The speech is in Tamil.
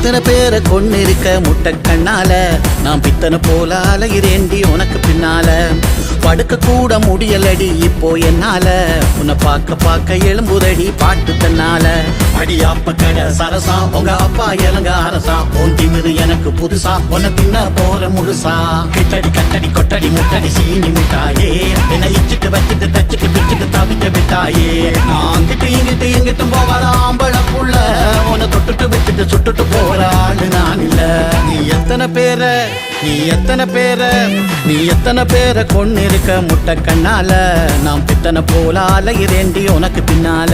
எத்தனை பேரை கொன்னிருக்க முட்டை கண்ணால நான் பித்தனை போல அலைகிறேண்டி உனக்கு பின்னால படுக்க கூட முடியலடி இப்போ என்னால உன்னை பார்க்க பார்க்க எழும்புதடி பாட்டு தன்னால அடியாப்ப கடை சரசா உங்க அப்பா இளங்க அரசா உன் திமிரு எனக்கு புதுசா உன்னை தின்ன போற முழுசா கிட்டடி கட்டடி கொட்டடி முட்டடி சீனி முட்டாயே என்னை இச்சிட்டு வச்சிட்டு தச்சிட்டு பிச்சுட்டு தவிக்க விட்டாயே நான் கிட்ட இங்கிட்டு எங்கிட்டும் போகாத ஆம்பள புள்ள உன்னை தொட்டுட்டு விட்டுட்டு சுட்டுட்டு போற ஆளு நான் இல்ல நீ எத்தனை பேரை கொன்னு இருக்க முட்டை கண்ணால நான் பித்தனை போல அலைகிறேண்டி உனக்கு பின்னால